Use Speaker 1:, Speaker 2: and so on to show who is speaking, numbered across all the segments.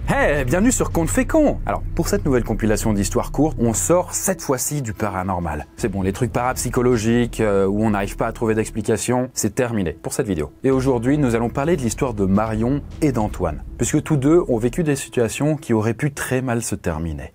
Speaker 1: Hey, bienvenue sur Conte Fécond. Alors, pour cette nouvelle compilation d'histoires courtes, on sort cette fois-ci du paranormal. C'est bon, les trucs parapsychologiques où on n'arrive pas à trouver d'explication, c'est terminé pour cette vidéo. Et aujourd'hui, nous allons parler de l'histoire de Marion et d'Antoine, puisque tous deux ont vécu des situations qui auraient pu très mal se terminer.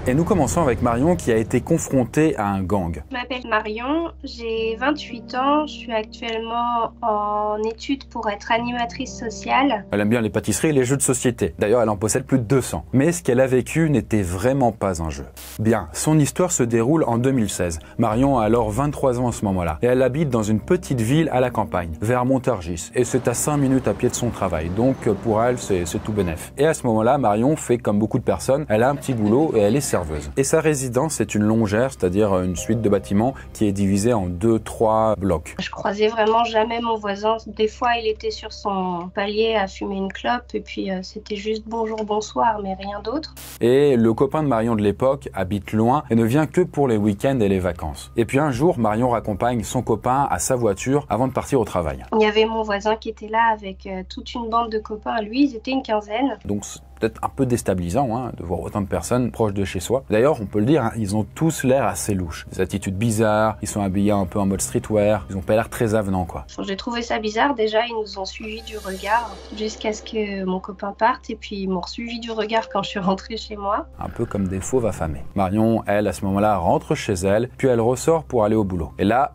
Speaker 1: Et nous commençons avec Marion qui a été confrontée à un gang.
Speaker 2: Je m'appelle Marion, j'ai 28 ans, je suis actuellement en études pour être animatrice sociale.
Speaker 1: Elle aime bien les pâtisseries et les jeux de société. D'ailleurs, elle en possède plus de 200. Mais ce qu'elle a vécu n'était vraiment pas un jeu. Bien, son histoire se déroule en 2016. Marion a alors 23 ans à ce moment-là. Et elle habite dans une petite ville à la campagne, vers Montargis. Et c'est à 5 minutes à pied de son travail. Donc pour elle, c'est tout bénef. Et à ce moment-là, Marion fait comme beaucoup de personnes. Elle a un petit boulot et elle est serveuse. Et sa résidence est une longère, c'est-à-dire une suite de bâtiments qui est divisée en 2-3 blocs.
Speaker 2: Je croisais vraiment jamais mon voisin. Des fois, il était sur son palier à fumer une clope et puis c'était juste bonjour, bonsoir, mais rien d'autre.
Speaker 1: Et le copain de Marion de l'époque habite loin et ne vient que pour les week-ends et les vacances. Et puis un jour, Marion raccompagne son copain à sa voiture avant de partir au travail.
Speaker 2: Il y avait mon voisin qui était là avec toute une bande de copains. Lui, ils étaient une quinzaine.
Speaker 1: Donc peut-être un peu déstabilisant de voir autant de personnes proches de chez soi. D'ailleurs, on peut le dire, ils ont tous l'air assez louches. Des attitudes bizarres, ils sont habillés un peu en mode streetwear, ils ont pas l'air très avenants quoi.
Speaker 2: J'ai trouvé ça bizarre, déjà ils nous ont suivis du regard jusqu'à ce que mon copain parte et puis ils m'ont suivi du regard quand je suis rentrée chez moi.
Speaker 1: Un peu comme des fauves affamés. Marion, elle, à ce moment-là, rentre chez elle, puis elle ressort pour aller au boulot. Et là,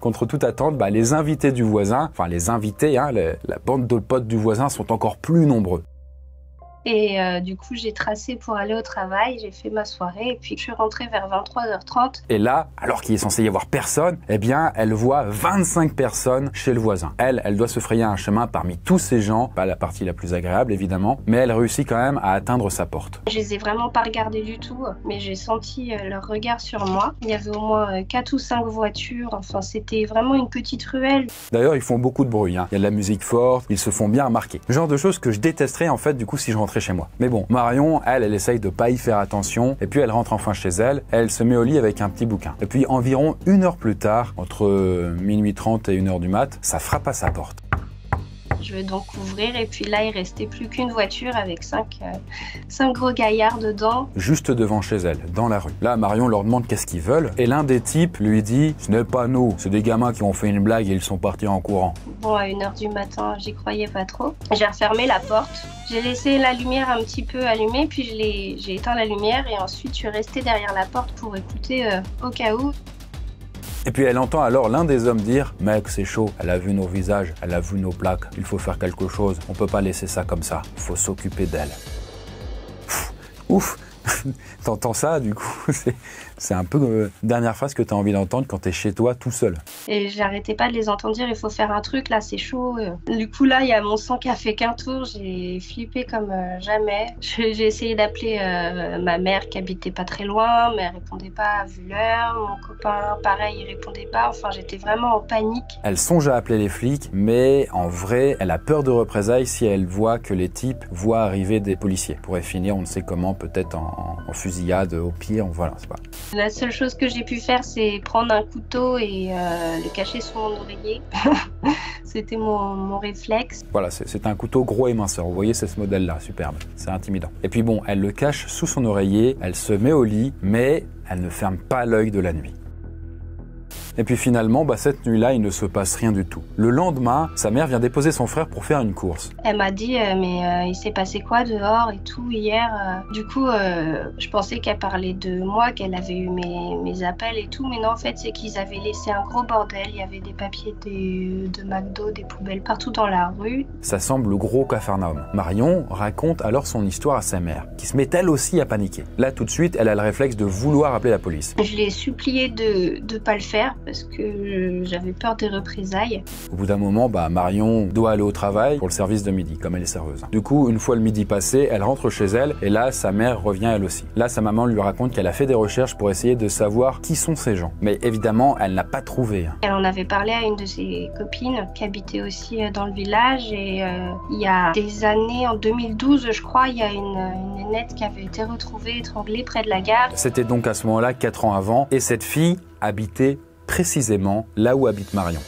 Speaker 1: contre toute attente, les invités du voisin, enfin les invités, la bande de potes du voisin sont encore plus nombreux.
Speaker 2: Et du coup, j'ai tracé pour aller au travail, j'ai fait ma soirée et puis je suis rentrée vers 23h30.
Speaker 1: Et là, alors qu'il est censé y avoir personne, eh bien, elle voit 25 personnes chez le voisin. Elle doit se frayer un chemin parmi tous ces gens, pas la partie la plus agréable évidemment, mais elle réussit quand même à atteindre sa porte.
Speaker 2: Je les ai vraiment pas regardés du tout, mais j'ai senti leur regard sur moi. Il y avait au moins 4 ou 5 voitures, enfin c'était vraiment une petite ruelle.
Speaker 1: D'ailleurs, ils font beaucoup de bruit, il y a de la musique forte, ils se font bien remarquer. Le genre de choses que je détesterais en fait du coup si je rentrais chez moi. Mais bon, Marion, elle essaye de pas y faire attention, et puis elle rentre enfin chez elle, elle se met au lit avec un petit bouquin. Et puis environ 1 heure plus tard, entre minuit 30 et 1h du mat, ça frappe à sa porte.
Speaker 2: Je vais donc ouvrir et puis là il restait plus qu'une voiture avec 5 gros gaillards dedans.
Speaker 1: Juste devant chez elle, dans la rue. Là Marion leur demande qu'est-ce qu'ils veulent et l'un des types lui dit « Ce n'est pas nous, c'est des gamins qui ont fait une blague et ils sont partis en courant. »
Speaker 2: Bon, à 1h du matin, j'y croyais pas trop. J'ai refermé la porte, j'ai laissé la lumière un petit peu allumée puis j'ai éteint la lumière et ensuite je suis restée derrière la porte pour écouter au cas où.
Speaker 1: Et puis elle entend alors l'un des hommes dire « Mec, c'est chaud, elle a vu nos visages, elle a vu nos plaques, il faut faire quelque chose, on peut pas laisser ça comme ça, il faut s'occuper d'elle. » Ouf. T'entends ça, du coup, c'est un peu dernière phrase que t'as envie d'entendre quand t'es chez toi tout seul.
Speaker 2: Et j'arrêtais pas de les entendre dire, il faut faire un truc, là c'est chaud. Du coup là, il y a mon sang qui a fait qu'un tour, j'ai flippé comme jamais. J'ai essayé d'appeler ma mère qui habitait pas très loin, mais elle répondait pas vu l'heure. Mon copain, pareil, il répondait pas, enfin j'étais vraiment en panique.
Speaker 1: Elle songe à appeler les flics, mais en vrai, elle a peur de représailles si elle voit que les types voient arriver des policiers. Pourrait finir, on ne sait comment, peut-être en fusillade, au pire, voilà, c'est pas.
Speaker 2: La seule chose que j'ai pu faire, c'est prendre un couteau et le cacher sous mon oreiller. C'était mon réflexe.
Speaker 1: Voilà, c'est un couteau gros et minceur. Vous voyez, c'est ce modèle-là, superbe. C'est intimidant. Et puis bon, elle le cache sous son oreiller, elle se met au lit, mais elle ne ferme pas l'œil de la nuit. Et puis finalement, cette nuit-là, il ne se passe rien du tout. Le lendemain, sa mère vient déposer son frère pour faire une course.
Speaker 2: Elle m'a dit mais il s'est passé quoi dehors et tout hier. Du coup, je pensais qu'elle parlait de moi, qu'elle avait eu mes appels et tout, mais non, en fait, c'est qu'ils avaient laissé un gros bordel. Il y avait des papiers de McDo, des poubelles partout dans la rue.
Speaker 1: Ça semble le gros capharnaüm. Marion raconte alors son histoire à sa mère, qui se met elle aussi à paniquer. Là, tout de suite, elle a le réflexe de vouloir appeler la police.
Speaker 2: Je l'ai supplié de pas le faire parce que j'avais peur des représailles.
Speaker 1: Au bout d'un moment, Marion doit aller au travail pour le service de midi, comme elle est serveuse. Du coup, une fois le midi passé, elle rentre chez elle et là, sa mère revient elle aussi. Là, sa maman lui raconte qu'elle a fait des recherches pour essayer de savoir qui sont ces gens. Mais évidemment, elle n'a pas trouvé.
Speaker 2: Elle en avait parlé à une de ses copines qui habitait aussi dans le village et il y a des années, en 2012, je crois, il y a une nénette qui avait été retrouvée étranglée près de la gare.
Speaker 1: C'était donc à ce moment-là, 4 ans avant, et cette fille habitait précisément là où habite Marion.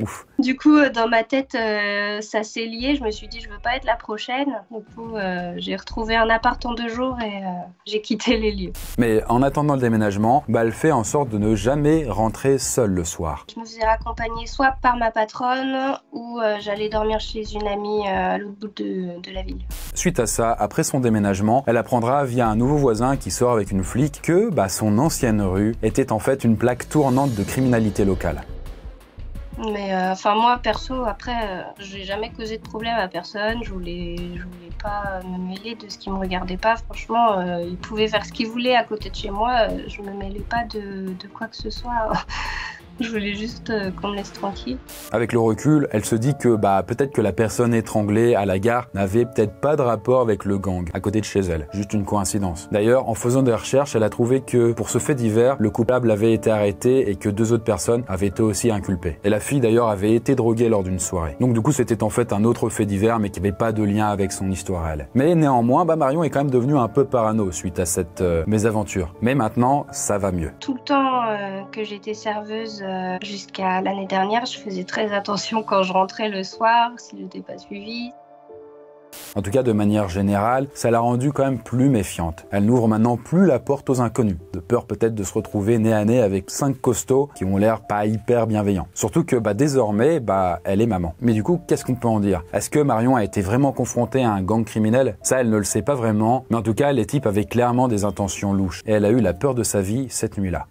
Speaker 1: Ouf.
Speaker 2: Du coup, dans ma tête, ça s'est lié. Je me suis dit, je veux pas être la prochaine. Du coup, j'ai retrouvé un appart en 2 jours et j'ai quitté les lieux.
Speaker 1: Mais en attendant le déménagement, elle fait en sorte de ne jamais rentrer seule le soir.
Speaker 2: Je me faisais accompagner soit par ma patronne ou j'allais dormir chez une amie à l'autre bout de la ville.
Speaker 1: Suite à ça, après son déménagement, elle apprendra via un nouveau voisin qui sort avec une flic que son ancienne rue était en fait une plaque tournante de criminalité locale.
Speaker 2: Mais moi perso, après, j'ai jamais causé de problème à personne. Je voulais pas me mêler de ce qui me regardait pas. Franchement, ils pouvaient faire ce qu'ils voulaient à côté de chez moi. Je me mêlais pas de quoi que ce soit. Je voulais juste qu'on me laisse tranquille.
Speaker 1: Avec le recul, elle se dit que peut-être que la personne étranglée à la gare n'avait peut-être pas de rapport avec le gang à côté de chez elle. Juste une coïncidence. D'ailleurs, en faisant des recherches, elle a trouvé que pour ce fait divers, le coupable avait été arrêté et que 2 autres personnes avaient été aussi inculpées. Et la fille d'ailleurs avait été droguée lors d'une soirée. Donc du coup, c'était en fait un autre fait divers mais qui n'avait pas de lien avec son histoire à elle. Mais néanmoins, Marion est quand même devenue un peu parano suite à cette mésaventure. Mais maintenant, ça va mieux.
Speaker 2: Tout le temps que j'étais serveuse, jusqu'à l'année dernière, je faisais très attention quand je rentrais le soir, si je n'étais pas suivie.
Speaker 1: En tout cas, de manière générale, ça l'a rendue quand même plus méfiante. Elle n'ouvre maintenant plus la porte aux inconnus, de peur peut-être de se retrouver nez à nez avec 5 costauds qui ont l'air pas hyper bienveillants. Surtout que désormais, elle est maman. Mais du coup, qu'est-ce qu'on peut en dire? Est-ce que Marion a été vraiment confrontée à un gang criminel? Ça, elle ne le sait pas vraiment, mais en tout cas, les types avaient clairement des intentions louches. Et elle a eu la peur de sa vie cette nuit-là.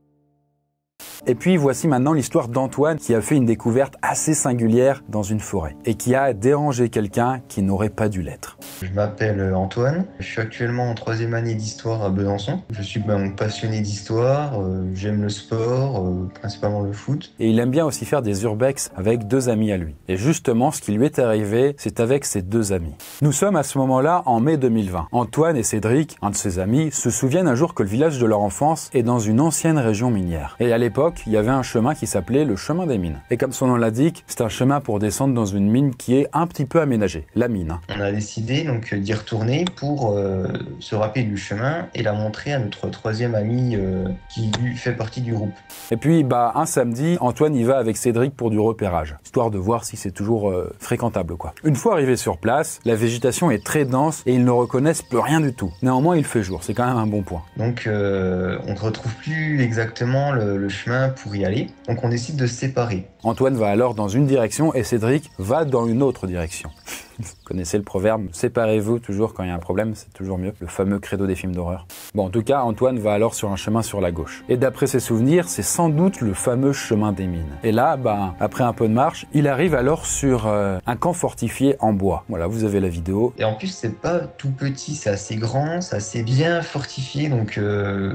Speaker 1: Et puis voici maintenant l'histoire d'Antoine qui a fait une découverte assez singulière dans une forêt et qui a dérangé quelqu'un qui n'aurait pas dû l'être.
Speaker 3: Je m'appelle Antoine, je suis actuellement en 3e année d'histoire à Besançon. Je suis passionné d'histoire, j'aime le sport, principalement le foot.
Speaker 1: Et il aime bien aussi faire des urbex avec 2 amis à lui. Et justement, ce qui lui est arrivé, c'est avec ces 2 amis. Nous sommes à ce moment-là en mai 2020. Antoine et Cédric, un de ses amis, se souviennent un jour que le village de leur enfance est dans une ancienne région minière. Et à l'époque, il y avait un chemin qui s'appelait le chemin des mines. Et comme son nom l'indique, c'est un chemin pour descendre dans une mine qui est un petit peu aménagée, la mine.
Speaker 3: On a décidé donc d'y retourner pour se rappeler du chemin et la montrer à notre 3e ami qui fait partie du groupe.
Speaker 1: Et puis un samedi, Antoine y va avec Cédric pour du repérage, histoire de voir si c'est toujours fréquentable quoi. Une fois arrivé sur place, la végétation est très dense et ils ne reconnaissent plus rien du tout. Néanmoins, il fait jour, c'est quand même un bon point.
Speaker 3: Donc on ne retrouve plus exactement le chemin pour y aller, donc on décide de se séparer.
Speaker 1: Antoine va alors dans une direction et Cédric va dans une autre direction. Vous connaissez le proverbe, séparez-vous toujours quand il y a un problème, c'est toujours mieux. Le fameux credo des films d'horreur. Bon, en tout cas, Antoine va alors sur un chemin sur la gauche. Et d'après ses souvenirs, c'est sans doute le fameux chemin des mines. Et là, après un peu de marche, il arrive alors sur un camp fortifié en bois. Voilà, vous avez la vidéo.
Speaker 3: Et en plus, c'est pas tout petit, c'est assez grand, c'est assez bien fortifié, donc je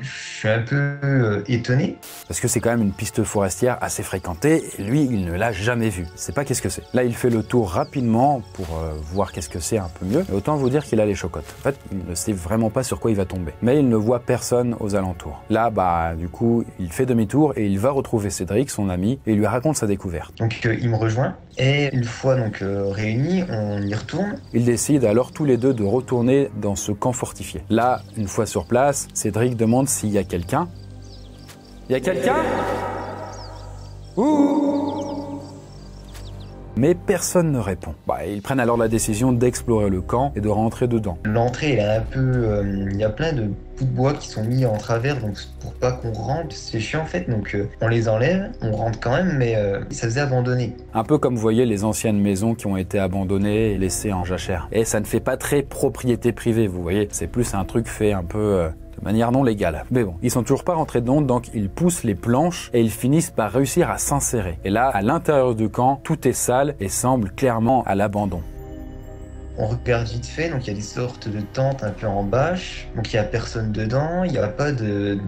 Speaker 3: suis un peu étonné.
Speaker 1: Parce que c'est quand même une piste forestière assez fréquentée, et lui, il ne l'a jamais vue. Il sait pas qu'est-ce que c'est. Là, il fait le tour rapidement pour voir qu'est-ce que c'est un peu mieux. Et autant vous dire qu'il a les chocottes. En fait, il ne sait vraiment pas sur quoi il va tomber. Mais il ne voit personne aux alentours. Là, du coup, il fait demi-tour et il va retrouver Cédric, son ami, et il lui raconte sa découverte.
Speaker 3: Donc il me rejoint, et une fois réunis, on y retourne.
Speaker 1: Ils décident alors tous les deux de retourner dans ce camp fortifié. Là, une fois sur place, Cédric demande s'il y a quelqu'un. Il y a quelqu'un ? Ouh ! Mais personne ne répond. Ils prennent alors la décision d'explorer le camp et de rentrer dedans.
Speaker 3: L'entrée, elle est un peu... il y a plein de bouts de bois qui sont mis en travers, donc pour pas qu'on rentre, c'est chiant en fait, donc on les enlève, on rentre quand même, mais ça faisait abandonné.
Speaker 1: Un peu comme vous voyez les anciennes maisons qui ont été abandonnées et laissées en jachère. Et ça ne fait pas très propriété privée, vous voyez, c'est plus un truc fait un peu... de manière non légale. Mais bon, ils sont toujours pas rentrés dedans, donc ils poussent les planches et ils finissent par réussir à s'insérer. Et là, à l'intérieur du camp, tout est sale et semble clairement à l'abandon.
Speaker 3: On regarde vite fait, donc il y a des sortes de tentes un peu en bâche, donc il n'y a personne dedans, il n'y a pas de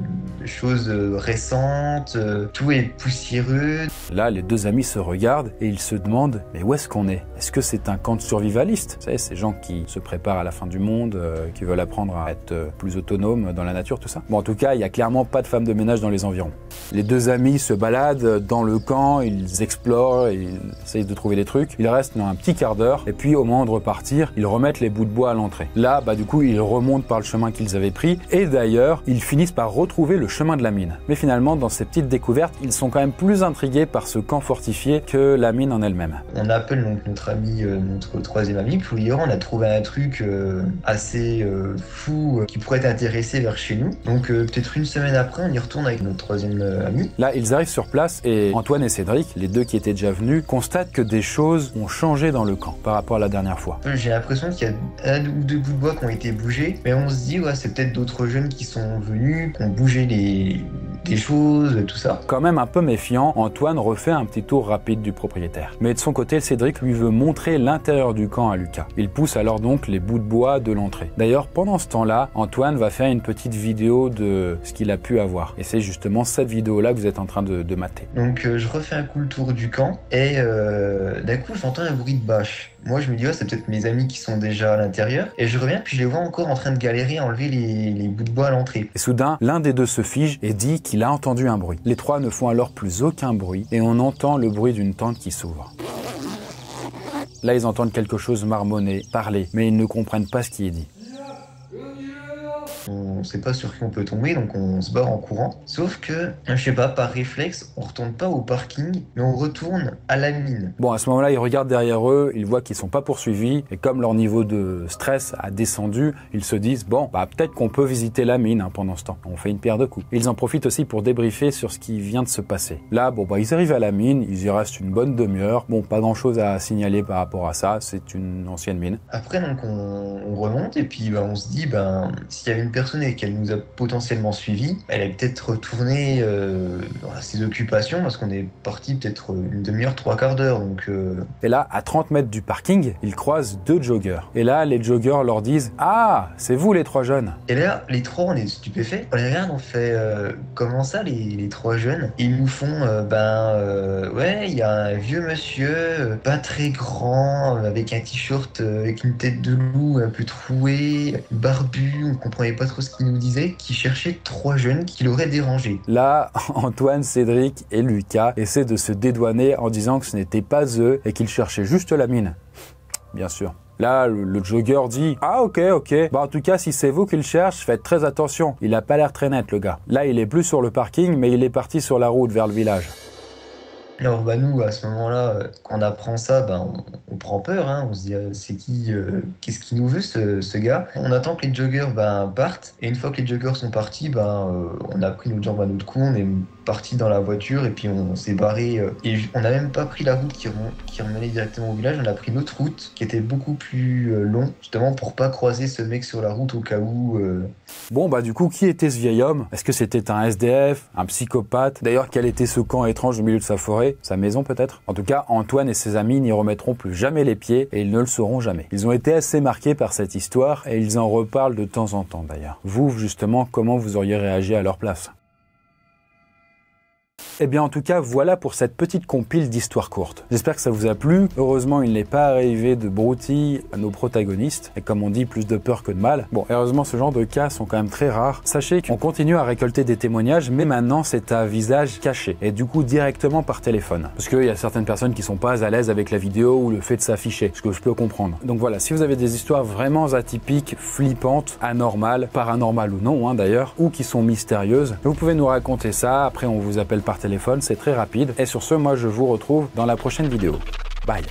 Speaker 3: choses récentes, tout est poussiéreux. Là,
Speaker 1: les 2 amis se regardent et ils se demandent « Mais où est-ce qu'on est ? Est-ce que c'est un camp de survivalistes ?» Vous savez, ces gens qui se préparent à la fin du monde, qui veulent apprendre à être plus autonomes dans la nature, tout ça. Bon, en tout cas, il n'y a clairement pas de femme de ménage dans les environs. Les 2 amis se baladent dans le camp, ils explorent, ils essayent de trouver des trucs. Il reste un petit quart d'heure et puis au moment de repartir, sortir, ils remettent les bouts de bois à l'entrée. Là, du coup, ils remontent par le chemin qu'ils avaient pris et d'ailleurs, ils finissent par retrouver le chemin de la mine. Mais finalement, dans ces petites découvertes, ils sont quand même plus intrigués par ce camp fortifié que la mine en elle-même.
Speaker 3: On appelle donc notre ami, notre troisième ami, puis hier on a trouvé un truc assez fou qui pourrait t'intéresser vers chez nous. Donc peut-être une semaine après, on y retourne avec notre troisième ami.
Speaker 1: Là, ils arrivent sur place et Antoine et Cédric, les deux qui étaient déjà venus, constatent que des choses ont changé dans le camp par rapport à la dernière fois.
Speaker 3: J'ai l'impression qu'il y a un ou deux bouts de bois qui ont été bougés, mais on se dit ouais, c'est peut-être d'autres jeunes qui sont venus, qui ont bougé des choses, tout ça.
Speaker 1: Quand même un peu méfiant, Antoine refait un petit tour rapide du propriétaire. Mais de son côté, Cédric lui veut montrer l'intérieur du camp à Lucas. Il pousse alors donc les bouts de bois de l'entrée. D'ailleurs, pendant ce temps-là, Antoine va faire une petite vidéo de ce qu'il a pu avoir. Et c'est justement cette vidéo-là que vous êtes en train de mater.
Speaker 3: Donc je refais un coup le tour du camp et d'un coup j'entends un bruit de bâche. Moi je me dis ouais, c'est peut-être mes amis qui sont déjà à l'intérieur et je reviens puis je les vois encore en train de galérer à enlever les bouts de bois à l'entrée.
Speaker 1: Et soudain, l'un des deux se fige et dit qu'il a entendu un bruit. Les trois ne font alors plus aucun bruit et on entend le bruit d'une tente qui s'ouvre. Là, ils entendent quelque chose marmonner, parler, mais ils ne comprennent pas ce qui est dit.
Speaker 3: On sait pas sur qui on peut tomber, donc on se barre en courant. Sauf que, je sais pas, par réflexe, on retourne pas au parking, mais on retourne à la mine.
Speaker 1: Bon, à ce moment-là, ils regardent derrière eux, ils voient qu'ils sont pas poursuivis, et comme leur niveau de stress a descendu, ils se disent, bon, peut-être qu'on peut visiter la mine pendant ce temps. On fait une pierre de coups. Ils en profitent aussi pour débriefer sur ce qui vient de se passer. Là, ils arrivent à la mine, ils y restent une bonne demi-heure. Bon, pas grand-chose à signaler par rapport à ça, c'est une ancienne mine.
Speaker 3: Après, donc, on remonte, et puis on se dit, s'il y avait une personne et qu'elle nous a potentiellement suivis, elle est peut-être retournée dans ses occupations parce qu'on est parti peut-être une demi-heure, trois quarts d'heure. Donc,
Speaker 1: Et là, à 30 mètres du parking, ils croisent deux joggers. Et là, les joggers leur disent « Ah, c'est vous les trois jeunes !»
Speaker 3: Et là, les trois, on est stupéfaits. On les regarde, on fait comment ça, les trois jeunes? Et ils nous font ouais, il y a un vieux monsieur, pas très grand, avec un t-shirt avec une tête de loup un peu trouée, barbu, on comprenait pas trop ce qu'il nous disait, qui cherchait trois jeunes qui l'auraient dérangé.
Speaker 1: Là, Antoine, Cédric et Lucas essaient de se dédouaner en disant que ce n'était pas eux et qu'ils cherchaient juste la mine. Bien sûr. Là, le jogger dit « Ah, ok. En tout cas, si c'est vous qui le cherchez, faites très attention. Il a pas l'air très net, le gars. » Là, il est plus sur le parking, mais il est parti sur la route vers le village.
Speaker 3: Alors nous, à ce moment-là, quand on apprend ça, on prend peur, on se dit c'est qui, qu'est-ce qu'il nous veut ce gars? On attend que les joggers partent, et une fois que les joggers sont partis, on a pris notre jambe à notre cou, on est parti dans la voiture et puis on s'est barré. Et on n'a même pas pris la route qui remenait directement au village, on a pris notre route qui était beaucoup plus long, justement pour pas croiser ce mec sur la route au cas où.
Speaker 1: Bon, du coup, qui était ce vieil homme? Est-ce que c'était un SDF, un psychopathe? D'ailleurs, quel était ce camp étrange au milieu de sa forêt? Sa maison peut-être? En tout cas, Antoine et ses amis n'y remettront plus jamais les pieds et ils ne le sauront jamais. Ils ont été assez marqués par cette histoire et ils en reparlent de temps en temps d'ailleurs. Vous, justement, comment vous auriez réagi à leur place? Eh bien, en tout cas, voilà pour cette petite compile d'histoires courtes. J'espère que ça vous a plu. Heureusement, il n'est pas arrivé de broutilles à nos protagonistes. Et comme on dit, plus de peur que de mal. Bon, heureusement, ce genre de cas sont quand même très rares. Sachez qu'on continue à récolter des témoignages, mais maintenant, c'est à visage caché. Et du coup, directement par téléphone. Parce qu'il y a certaines personnes qui sont pas à l'aise avec la vidéo ou le fait de s'afficher. Ce que je peux comprendre. Donc voilà, si vous avez des histoires vraiment atypiques, flippantes, anormales, paranormales ou non, d'ailleurs, ou qui sont mystérieuses, vous pouvez nous raconter ça. Après, on vous appelle par téléphone, c'est très rapide. Et sur ce, moi je vous retrouve dans la prochaine vidéo. Bye!